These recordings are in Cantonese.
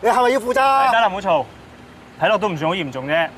你係咪要負責？得啦，唔好嘈，睇落都唔算好嚴重啫。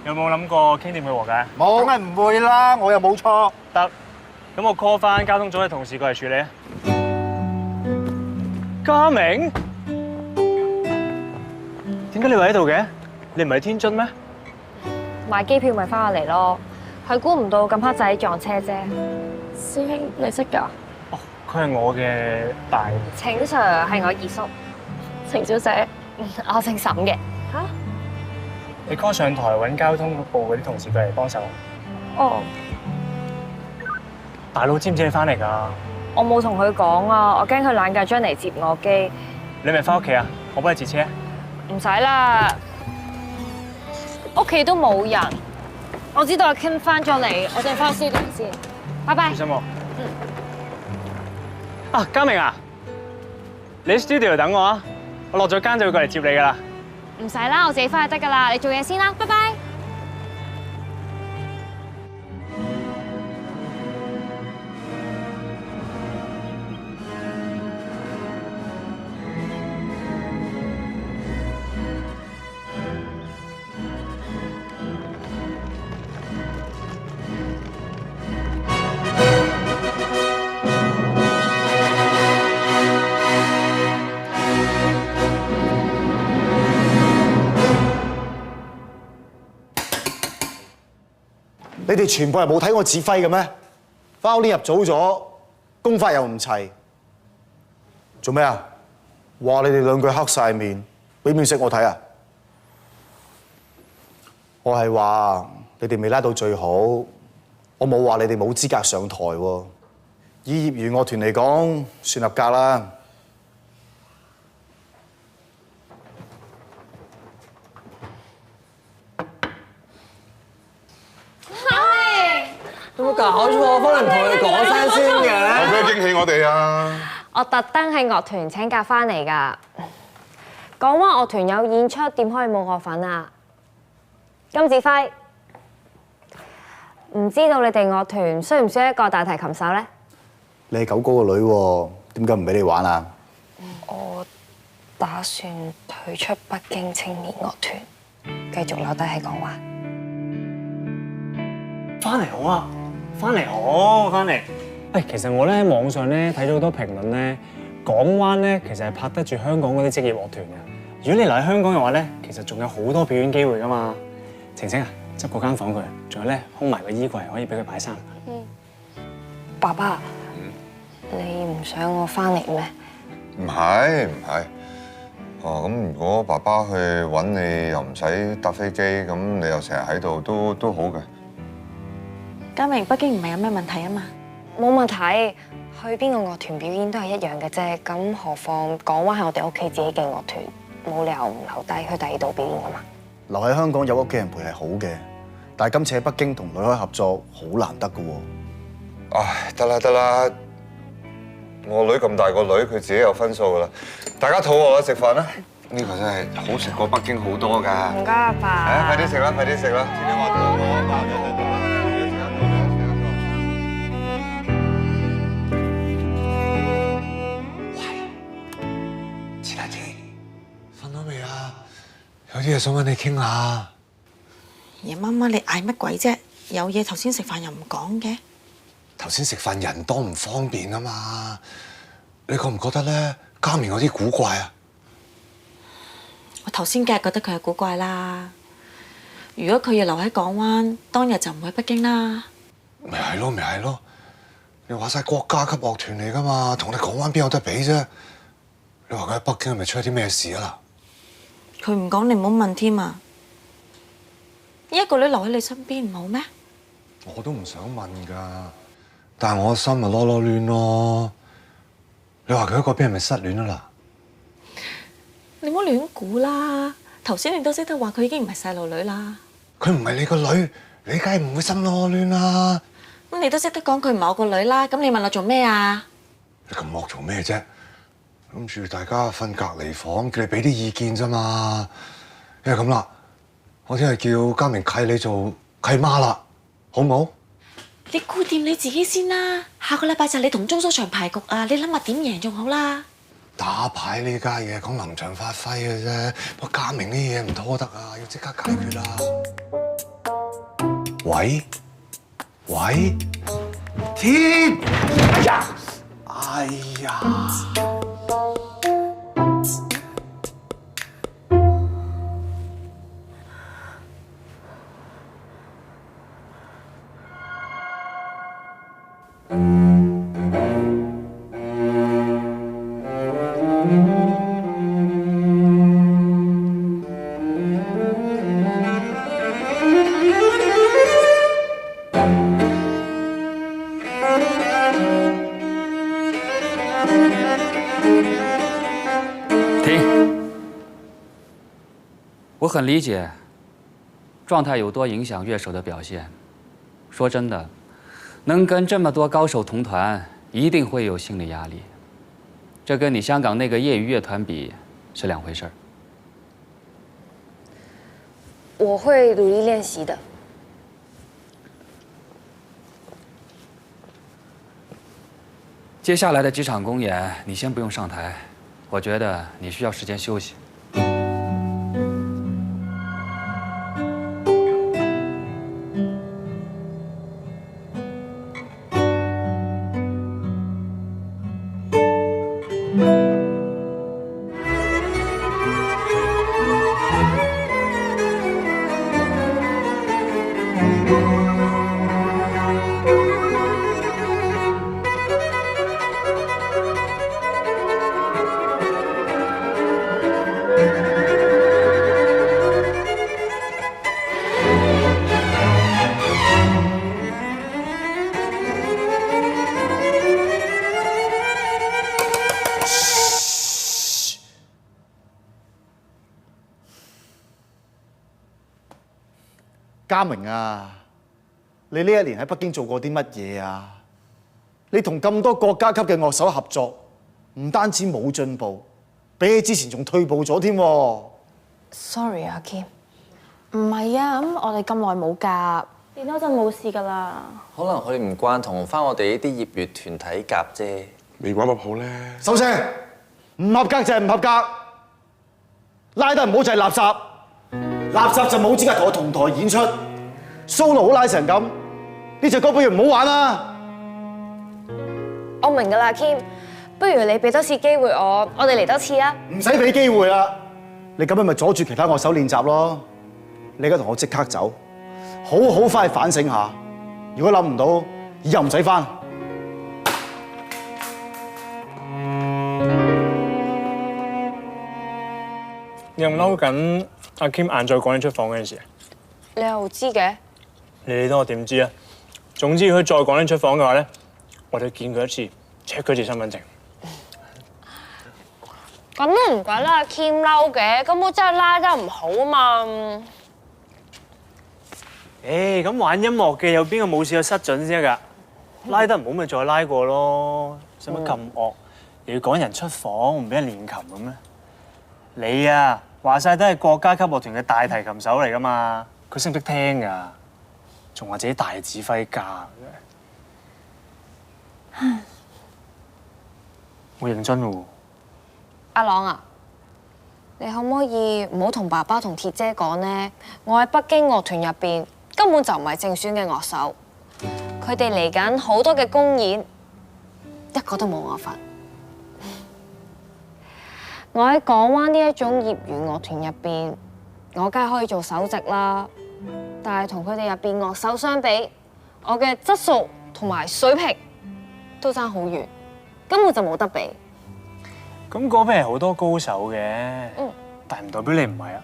有冇諗過傾掂佢和解？冇，梗係唔會啦，我又冇錯。得，咁我 call 翻交通組嘅同事過嚟處理啊。嘉明，點解你會喺度嘅？你唔係天津咩？買機票咪翻嚟咯，係估唔到咁黑仔撞車啫。師兄，你識㗎？哦，佢係我嘅大。程 Sir 係我二叔，程小姐，我姓沈嘅。嚇？你 call 上台揾交通部嗰啲同事過嚟幫手。哦，大佬知唔知你翻嚟㗎？我冇同佢講啊，我驚佢懶架將嚟接我機。你咪翻屋企啊！我幫你截車。唔使啦，屋企都冇人。我知道阿 Kim 翻咗嚟，我哋翻 studio 先。拜拜。小心喎。啊，嘉明啊，你喺 studio 等我啊，我落咗間就會過嚟接你㗎啦。唔使啦，我自己翻去得㗎啦。你做嘢先啦，拜拜。你哋全部係冇睇我指揮嘅咩？翻屋呢入早咗，功法又唔齊，做咩啊？話你哋兩句黑晒面，俾面色我睇啊！我係話你哋未拉到最好，我冇話你哋冇資格上台喎。以業餘樂團嚟講，算合格啦。有冇搞錯？翻嚟唔同你講聲先嘅。有咩驚喜我哋啊？我特登喺樂團請假翻嚟㗎。講話樂團有演出，點可以冇我份啊？金子輝，唔知道你哋樂團需唔需要一個大提琴手咧？你係九哥個女喎，點解唔俾你玩啊？我打算退出北京青年樂團，繼續留低喺港灣。翻嚟好啊！翻嚟好，翻嚟。誒，其實我咧喺網上咧睇咗好多評論咧，港灣咧其實係拍得住香港嗰啲職業樂團嘅。如果你留喺香港嘅話咧，其實仲有好多表演機會噶嘛。晴晴啊，執嗰間房佢，仲有咧空埋個衣櫃可以俾佢擺衫。爸爸，你唔想我翻嚟咩？唔係。哦，咁如果爸爸去揾你又唔使搭飛機，咁你又成日喺度都好嘅。嘉明，北京唔係有咩問題啊嘛？冇問題，去邊個樂團表演都係一樣嘅啫。咁何況港灣係我哋屋企自己嘅樂團，冇理由唔留低去第二度表演噶嘛。留喺香港有屋企人陪係好嘅，但係今次喺北京同女海合作好難得㗎喎。唉，得啦，我女咁大個女，佢自己有分數㗎啦。大家肚餓啦，食飯啦。呢個真係好食過北京好多㗎。唔該，阿爸。快啲食啦，天你話肚餓啊嘛。有啲嘢想揾你傾下。夜媽媽，你嗌乜鬼啫？有嘢頭先食飯又唔講嘅。頭先食飯人多唔方便啊嘛，你覺唔覺得咧？嘉明有啲古怪啊？我頭先梗係覺得佢係古怪啦。如果佢要留喺港灣，當日就唔去北京啦。咪係咯，你話晒國家級樂團嚟噶嘛，同你港灣邊有得比啫？你話佢喺北京係咪出咗啲咩事啊？佢唔講，你唔好問添啊！一個女留喺你身邊唔好咩？我都唔想問㗎，但係我心咪囉囉攣咯。你話佢喺嗰邊係咪失戀啊啦？你唔好亂估啦！頭先你都識得話佢已經唔係細路女啦。佢唔係你個女，你梗係唔會心囉囉攣啦。咁你都識得講佢唔係我個女啦，咁你問我做咩啊？你咁惡做咩啫？諗住大家分隔離房，叫你俾啲意見啫嘛。因為咁啦，我聽日叫嘉明契你做契媽啦，好唔好？你顧掂你自己先啦。下個禮拜就係你同鍾蘇祥排局啊，你諗下點贏仲好啦。打牌呢家嘢講臨場發揮嘅啫，不過家明呢嘢唔拖得啊，要即刻解決啦。喂，天，哎呀！我很理解，状态有多影响乐手的表现。说真的，能跟这么多高手同团，一定会有心理压力。这跟你香港那个业余乐团比是两回事儿。我会努力练习的。接下来的几场公演，你先不用上台，我觉得你需要时间休息。 嘉明啊，你呢一年喺北京做過啲乜嘢啊？你同咁多國家級嘅樂手合作，唔單止冇進步，比起之前仲退步咗添。Sorry 啊，Kim， 唔係啊，咁我哋咁耐冇夾，練多陣冇事㗎啦。可能佢唔慣同翻我哋呢啲業餘團體夾啫。未玩乜好咧？收聲！唔合格就係唔合格，拉得唔好就係垃圾，垃圾就冇資格同我同台演出。solo 都拉成咁，呢隻歌不如唔好玩啦。我明㗎啦，Kim， 不如你俾多次機會我哋嚟多次啊。唔使俾機會啦，你咁樣咪阻住其他樂手練習咯。你而家同我即刻走，好好翻去反省下。如果諗唔到，以後唔使翻。你有冇嬲緊阿 Kim 晏晝趕你出房嗰陣時？你又知嘅？你理得我點知啊？總之，如果佢再趕你出房嘅話咧，我哋見佢一次 ，check 佢次身份證。咁都唔怪得阿 Kim 嬲嘅，根本真係拉得唔好啊嘛。咁玩音樂嘅有邊個冇試過失準先得㗎？拉得唔好咪再拉過咯，使乜咁惡？又要趕人出房，唔俾人練琴咁咩？你啊，話晒都係國家級樂團嘅大提琴手嚟㗎嘛，佢識唔識聽㗎？仲話自己大指揮家，我認真喎。阿朗啊，你可唔可以唔好同爸爸同鐵姐講呢？我喺北京樂團入邊根本就唔係正選嘅樂手，佢哋嚟緊好多嘅公演，一個都冇我份。我喺港灣呢一種業餘樂團入邊，我梗係可以做首席啦。但係同佢哋入邊樂手相比，我嘅質素同埋水平都爭好遠，根本就冇得比。咁嗰邊係好多高手嘅，但係唔代表你唔係啊。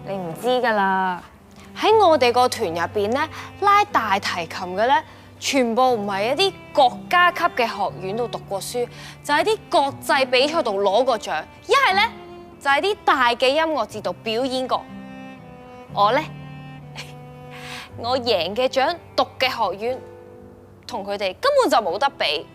你唔知㗎啦，喺我哋個團入邊咧，拉大提琴嘅咧，全部唔係一啲國家級嘅學院度讀過書，就喺啲國際比賽度攞過獎，一係咧就喺啲大嘅音樂節度表演過。我咧，我贏嘅獎、讀嘅學院，同佢哋根本就冇得比。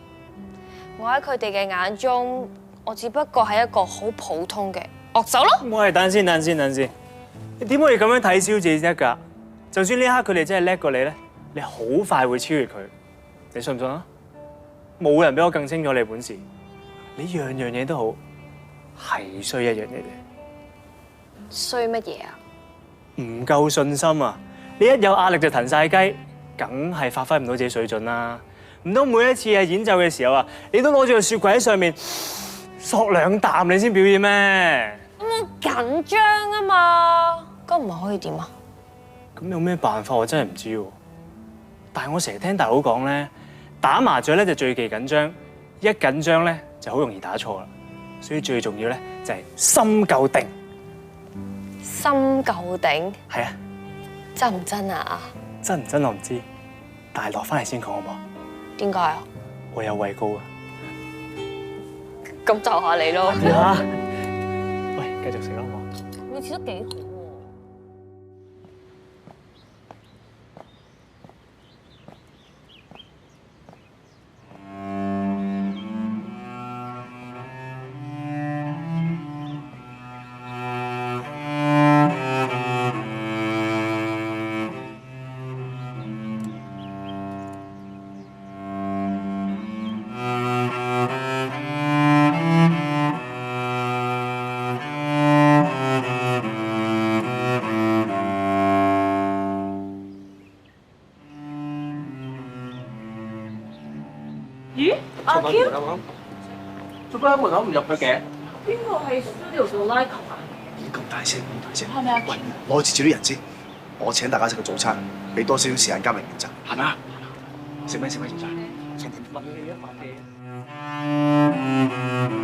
我喺佢哋嘅眼中，我只不過係一個好普通嘅樂手咯。喂，等先，你點可以咁樣睇小自己啫㗎？就算呢刻佢哋真係叻過你咧，你好快會超越佢，你信唔信啊？冇人比我更清楚你本事。你樣樣嘢都好，係衰一樣嘢啫。衰乜嘢啊？唔夠信心啊！你一有壓力就騰晒雞，梗係發揮唔到自己水準啦。唔通每一次係演奏嘅時候啊，你都攞住個雪櫃喺上面索2啖你先表演咩？我緊張啊嘛，咁唔係可以點啊？咁有咩辦法我真係唔知喎。但係我成日聽大佬講咧，打麻雀咧就最忌緊張，一緊張咧就好容易打錯啦。所以最重要咧就係心夠定。心夠定？係啊，真唔真啊？真唔真我唔知，但係落翻嚟先講好唔好？點解啊？我有畏高啊！咁就下你咯。啊！喂，繼續食啦，好唔好？你切得幾好喎。阿嬌，做咩喺門口唔入去嘅？邊個係 studio 做拉琴啊？咁大聲，咁大聲！係咪啊？喂，攞住啲人先，我請大家食個早餐，俾多少少時間嘉明練習，係咪啊？食咩早餐？問你一問你。